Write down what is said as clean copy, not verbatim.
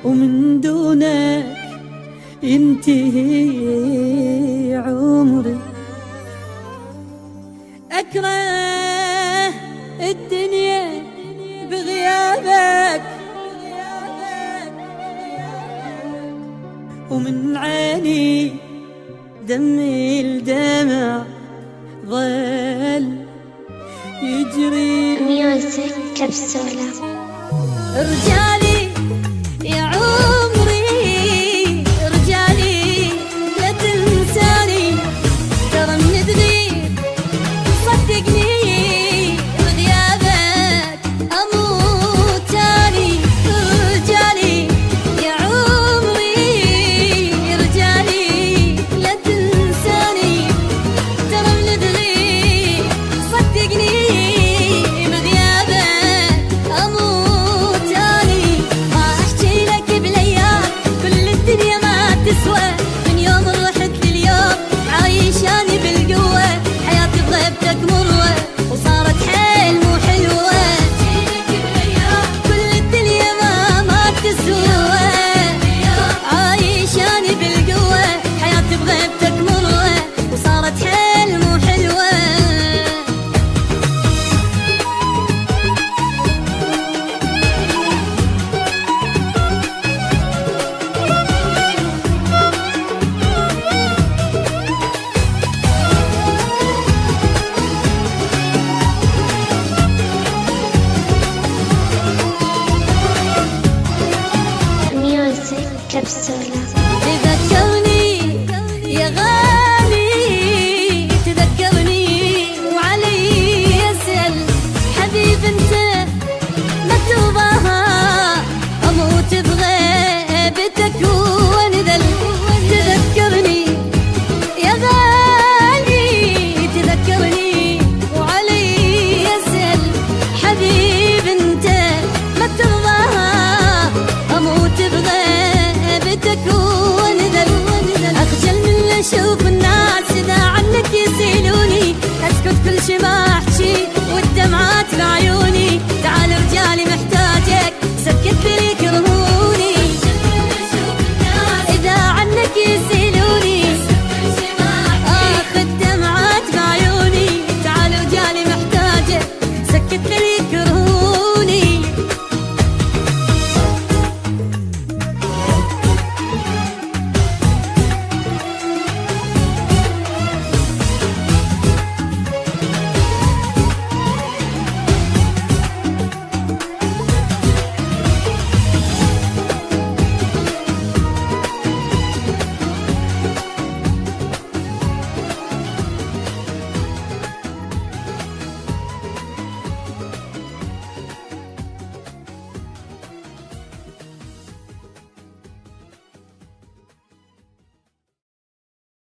ومن دونك ينتهي عمري. أكره الدنيا بغيابك ومن عيني دمي الدمع ظل يجري. ميوزك كبسولة. رجالي يا عمري رجالي لا تنساني، ترى من تغيب صدقني بغيابك أموت تاني. رجالي يا عمري رجالي لا تنساني، ترى من تغيب صدقني بغيابك أموت تاني. ما أحكي لك بالأيام كل الدنيا ما تسوى، من يوم رحت لليوم عايشاني بالقوة، حياتي بغيبتك مروة وصارت حيل مو حلوة. كل الدنيا ما تسوى، عايشاني بالقوة، حياتي بغيبتك مروة وصارت حيل مو حلوة. ميوزك كبسولة. تذكرني يا غالي تذكرني وعلي يسأل حبيب انت ما ترضاها، اموت بغيبتك وانذل. تذكرني يا غالي تذكرني وعلي يسأل حبيب انت ما ترضاها، اموت بغيبتك وانذل. اخجل من اشوف الناس اذا عنك يسألوني، اسكت كل شي ما احكي والدمعات بعيوني. تعال